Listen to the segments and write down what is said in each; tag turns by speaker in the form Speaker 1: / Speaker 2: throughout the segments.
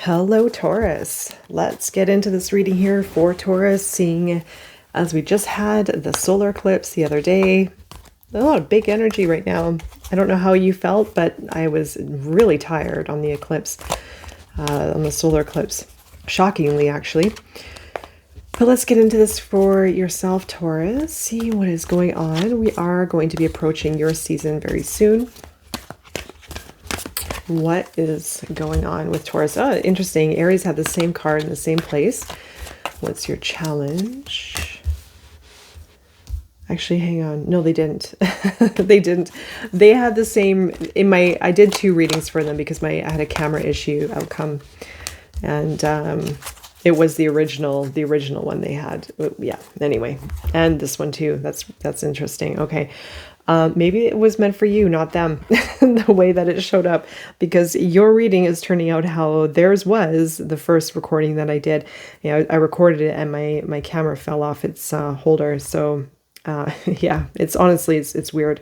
Speaker 1: Hello, Taurus. Let's get into this reading here for Taurus, seeing as we just had the solar eclipse the other day. A lot of big energy right now. I don't know how you felt, but I was really tired on the eclipse, on the solar eclipse. Shockingly, actually. But let's get into this for yourself, Taurus. See what is going on. We are going to be approaching your season very soon. What is going on with Taurus? Oh, interesting. Aries had the same card in the same place. What's your challenge? Actually, hang on. No, they didn't. They didn't. They had the same in my, I did two readings for them because I had a camera issue outcome. And it was the original one they had. Yeah, anyway. And this one too. That's interesting. Okay. Maybe it was meant for you, not them, the way that it showed up, because your reading is turning out how theirs was the first recording that I did. You know, I recorded it and my camera fell off its holder. So yeah, it's honestly, it's weird.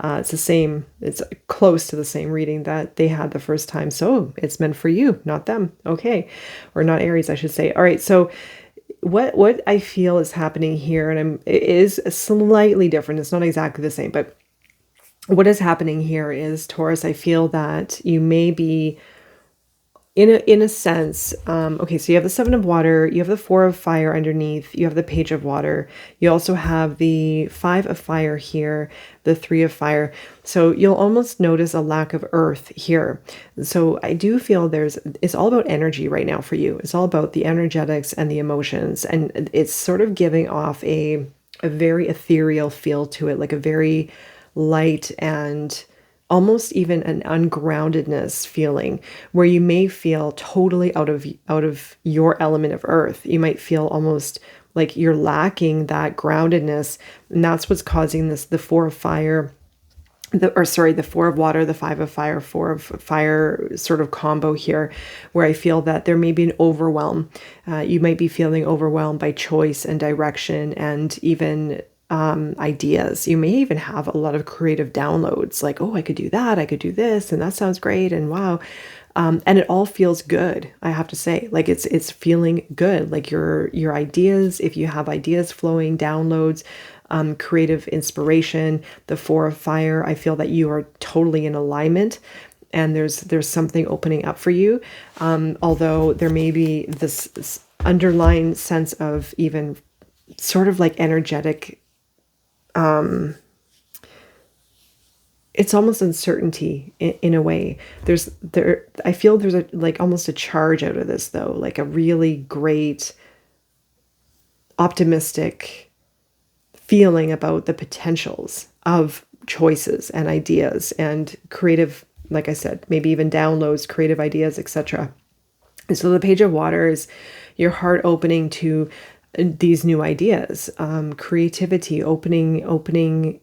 Speaker 1: It's the same, it's close to the same reading that they had the first time. So it's meant for you, not them. Okay. Or not Aries, I should say. All right. So what I feel is happening here, and it is slightly different. It's not exactly the same, but what is happening here is, Taurus, I feel that you may be in a sense, okay, so you have the Seven of Water, you have the Four of Fire underneath, you have the Page of Water, you also have the Five of Fire here, the Three of Fire. So you'll almost notice a lack of earth here. So I do feel it's all about energy right now for you. It's all about the energetics and the emotions, and it's sort of giving off a very ethereal feel to it, like a very light and almost even an ungroundedness feeling, where you may feel totally out of your element of earth. You might feel almost like you're lacking that groundedness, and that's what's causing this, the Four of Fire, the Four of Water, the Five of Fire, Four of Fire sort of combo here, where I feel that there may be an overwhelm. You might be feeling overwhelmed by choice and direction, and even ideas. You may even have a lot of creative downloads, like, oh, I could do that, I could do this, and that sounds great, and wow. And it all feels good, I have to say. Like it's feeling good. Like your ideas, if you have ideas flowing, downloads, creative inspiration, the Four of Fire, I feel that you are totally in alignment, and there's something opening up for you. Although there may be this underlying sense of even sort of like energetic, it's almost uncertainty in a way. I feel there's like almost a charge out of this, though, like a really great optimistic feeling about the potentials of choices and ideas and creative, like I said, maybe even downloads, creative ideas, etc. And so the Page of Water is your heart opening to these new ideas, creativity, opening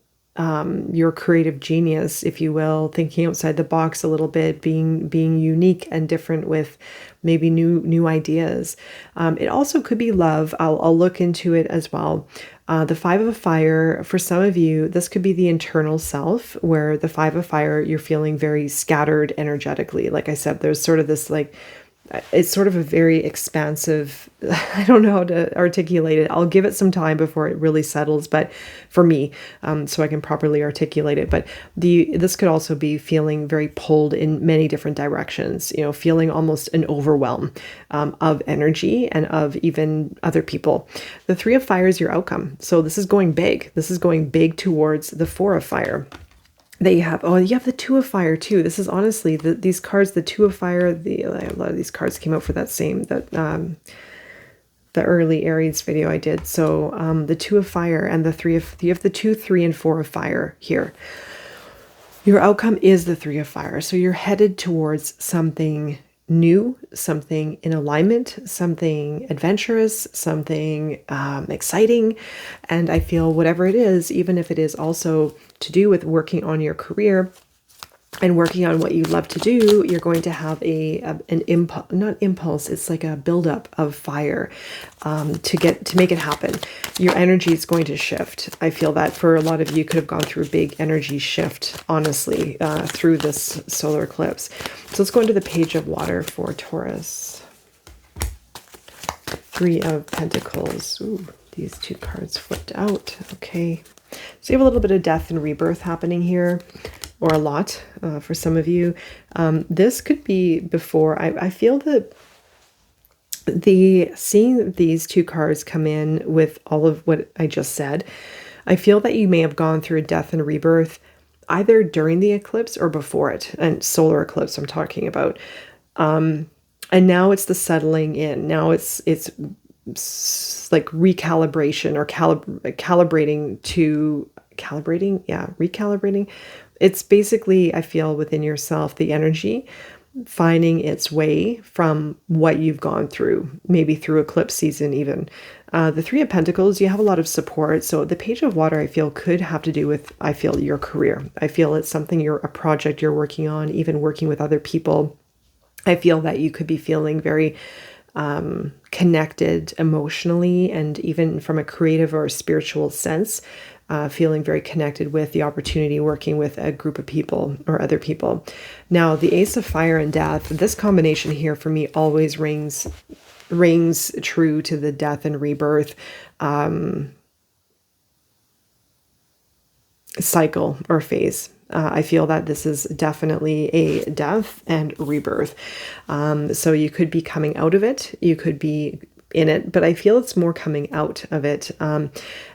Speaker 1: your creative genius, if you will, thinking outside the box a little bit, being unique and different with maybe new ideas. It also could be love. I'll look into it as well. The Five of Fire, for some of you, this could be the internal self, where the Five of Fire, you're feeling very scattered energetically. Like I said, there's sort of this, like, it's sort of a very expansive, I don't know how to articulate it. I'll give it some time before it really settles, but for me, so I can properly articulate it. But this could also be feeling very pulled in many different directions, you know, feeling almost an overwhelm of energy and of even other people. The Three of Fire is your outcome. So this is going big. This is going big towards the Four of Fire. You have the Two of Fire too. This is honestly these cards, the Two of Fire, a lot of these cards came out for the early Aries video I did. So the Two of Fire and you have the 2, 3, and 4 of Fire here. Your outcome is the Three of Fire. So you're headed towards something new, something in alignment, something adventurous, something exciting. And I feel whatever it is, even if it is also to do with working on your career, and working on what you love to do, you're going to have an impulse, not impulse, it's like a buildup of fire to make it happen. Your energy is going to shift. I feel that for a lot of you could have gone through a big energy shift, honestly, through this solar eclipse. So let's go into the Page of Water for Taurus. Three of Pentacles. Ooh, these two cards flipped out. Okay. So you have a little bit of death and rebirth happening here, or a lot for some of you. This could be before. I feel that seeing these two cards come in with all of what I just said, I feel that you may have gone through a death and rebirth either during the eclipse or before it, and solar eclipse I'm talking about. And now it's the settling in. Now it's like recalibration or recalibrating. It's basically, I feel, within yourself, the energy finding its way from what you've gone through, maybe through eclipse season even. The Three of Pentacles, you have a lot of support. So the Page of Water, I feel, could have to do with, I feel, your career. I feel it's something a project you're working on, even working with other people. I feel that you could be feeling very connected emotionally, and even from a creative or a spiritual sense, feeling very connected with the opportunity working with a group of people or other people. Now, the Ace of Fire and Death, this combination here for me always rings true to the death and rebirth cycle or phase. I feel that this is definitely a death and rebirth. So you could be coming out of it. You could be in it, but I feel it's more coming out of it.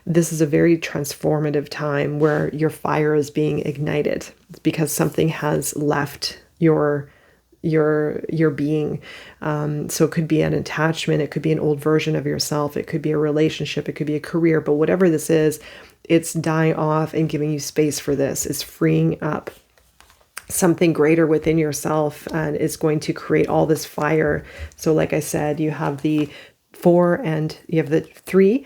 Speaker 1: This is a very transformative time where your fire is being ignited because something has left your being. So it could be an attachment. It could be an old version of yourself. It could be a relationship. It could be a career, but whatever this is, it's dying off and giving you space for this. It's freeing up something greater within yourself, and is going to create all this fire. So like I said, you have the 4 and you have the 3,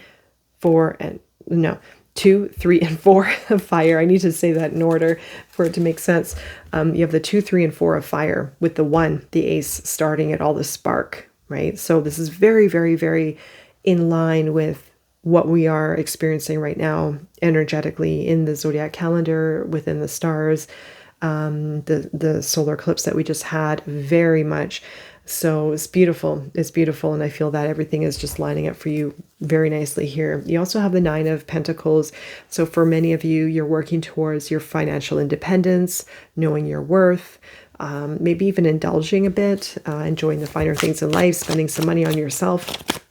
Speaker 1: 4 and no, 2, 3, and 4 of fire. I need to say that in order for it to make sense. You have the 2, 3, and 4 of fire, with the 1, the ace, starting at all the spark, right? So this is very, very, very in line with what we are experiencing right now energetically in the zodiac calendar, within the stars, the solar eclipse that we just had, very much. So it's beautiful. It's beautiful. And I feel that everything is just lining up for you very nicely here. You also have the 9 of Pentacles. So for many of you, you're working towards your financial independence, knowing your worth, maybe even indulging a bit, enjoying the finer things in life, spending some money on yourself.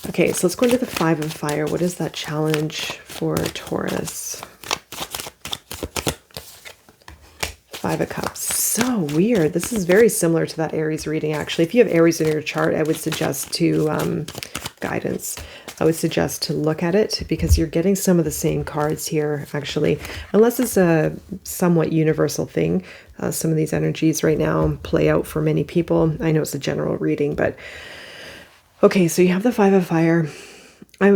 Speaker 1: Okay, so let's go into the 5 of Fire. What is that challenge for Taurus? 5 of Cups. So weird. This is very similar to that Aries reading, actually. If you have Aries in your chart, I would suggest to, guidance, I would suggest to look at it, because you're getting some of the same cards here, actually. Unless it's a somewhat universal thing. Some of these energies right now play out for many people. I know it's a general reading, but... Okay, so you have the 5 of Fire.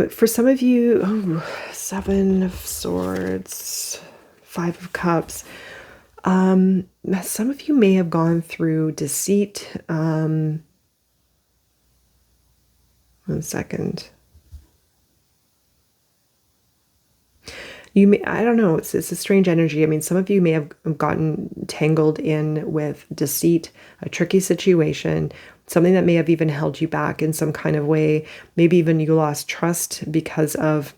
Speaker 1: For some of you, 7 of Swords, 5 of Cups. Some of you may have gone through deceit. 1 second. You may, I don't know, it's a strange energy. I mean, some of you may have gotten tangled in with deceit, a tricky situation, something that may have even held you back in some kind of way. Maybe even you lost trust because of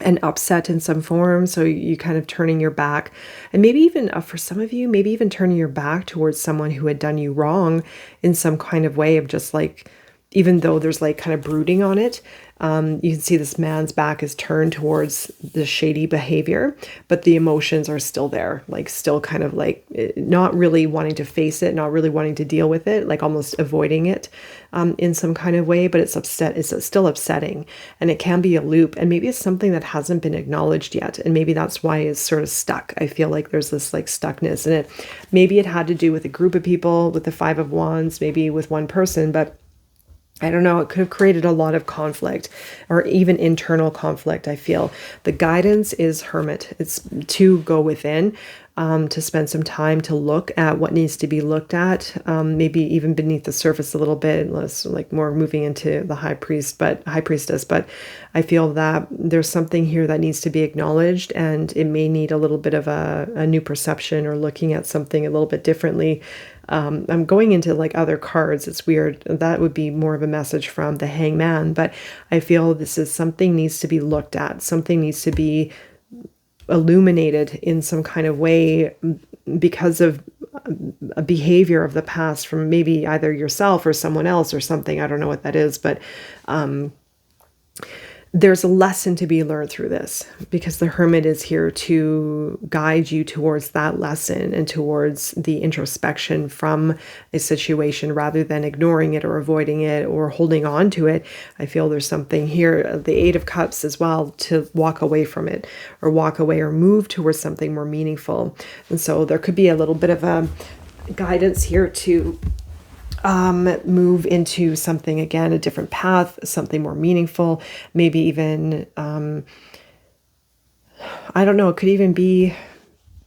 Speaker 1: an upset in some form. So you kind of turning your back, and maybe even for some of you, maybe even turning your back towards someone who had done you wrong in some kind of way of just like, even though there's like kind of brooding on it, you can see this man's back is turned towards the shady behavior, but the emotions are still there, like still kind of like not really wanting to face it, not really wanting to deal with it, like almost avoiding it in some kind of way, but it's still upsetting, and it can be a loop, and maybe it's something that hasn't been acknowledged yet, and maybe that's why it's sort of stuck. I feel like there's this like stuckness in it. Maybe it had to do with a group of people, with the 5 of Wands, maybe with one person, but I don't know, it could have created a lot of conflict, or even internal conflict, I feel. The guidance is Hermit. It's to go within. to spend some time to look at what needs to be looked at, maybe even beneath the surface a little bit, less like more moving into the high priestess. But I feel that there's something here that needs to be acknowledged, and it may need a little bit of a new perception or looking at something a little bit differently. I'm going into like other cards. It's weird. That would be more of a message from the Hangman, but I feel this is something needs to be looked at. Something needs to be illuminated in some kind of way because of a behavior of the past from maybe either yourself or someone else or something. I don't know what that is, but there's a lesson to be learned through this, because the Hermit is here to guide you towards that lesson and towards the introspection from a situation rather than ignoring it or avoiding it or holding on to it. I feel there's something here, the Eight of Cups as well, to walk away from it or walk away or move towards something more meaningful. And so there could be a little bit of a guidance here to move into something, again, a different path, something more meaningful, maybe even, I don't know, it could even be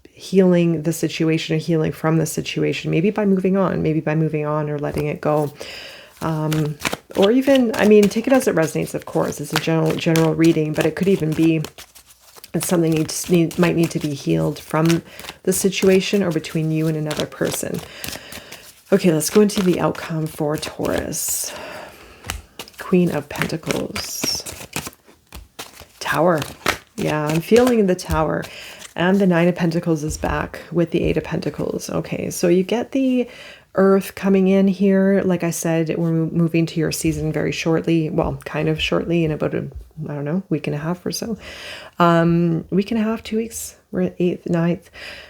Speaker 1: healing the situation or healing from the situation, maybe by moving on or letting it go. Or even, I mean, take it as it resonates, of course. It's a general reading, but it could even be something might need to be healed from the situation or between you and another person. Okay, let's go into the outcome for Taurus. Queen of Pentacles. Tower. Yeah, I'm feeling the Tower. And the Nine of Pentacles is back with the Eight of Pentacles. Okay, so you get the Earth coming in here. Like I said, we're moving to your season very shortly. Well, kind of shortly, in about I don't know, week and a half or so. Week and a half, 2 weeks. We're at 8th, 9th.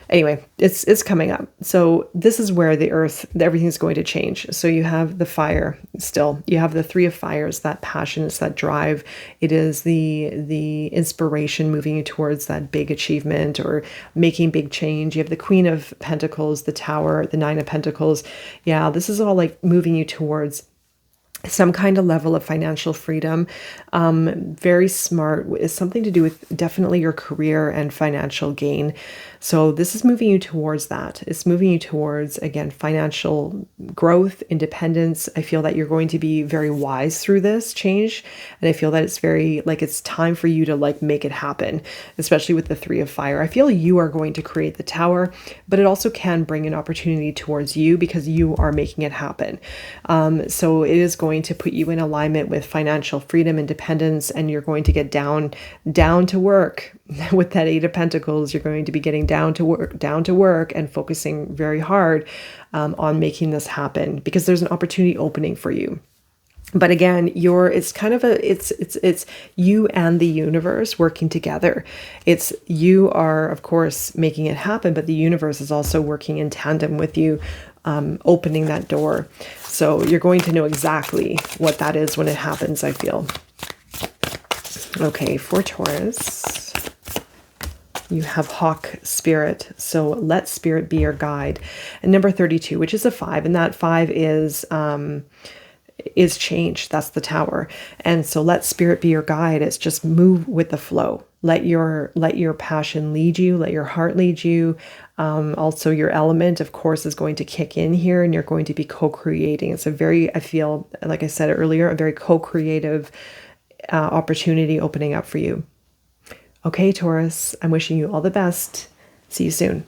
Speaker 1: Anyway, it's coming up. So this is where the Earth, everything's going to change. So you have the fire still. You have the Three of Fires, that passion, it's that drive. It is the inspiration moving you towards that big achievement or making big change. You have the Queen of Pentacles, the Tower, the Nine of Pentacles. Yeah, this is all like moving you towards some kind of level of financial freedom. Very smart. It's something to do with definitely your career and financial gain. So this is moving you towards that. It's moving you towards, again, financial growth, independence. I feel that you're going to be very wise through this change. And I feel that it's very, like, it's time for you to like make it happen, especially with the Three of Fire. I feel you are going to create the Tower, but it also can bring an opportunity towards you because you are making it happen. So it is going to put you in alignment with financial freedom, independence, and you're going to get down to work. With that Eight of Pentacles, you're going to be getting down to work and focusing very hard on making this happen, because there's an opportunity opening for you. But again, it's kind of it's you and the universe working together. It's you are, of course, making it happen, but the universe is also working in tandem with you, opening that door. So you're going to know exactly what that is when it happens, I feel. Okay, for Taurus, you have Hawk Spirit. So let Spirit be your guide. And number 32, which is a 5, and that 5 is change. That's the Tower. And so let Spirit be your guide. It's just move with the flow. Let your passion lead you. Let your heart lead you. Also, your element, of course, is going to kick in here, and you're going to be co-creating. It's a very, I feel, like I said earlier, a very co-creative opportunity opening up for you. Okay, Taurus, I'm wishing you all the best. See you soon.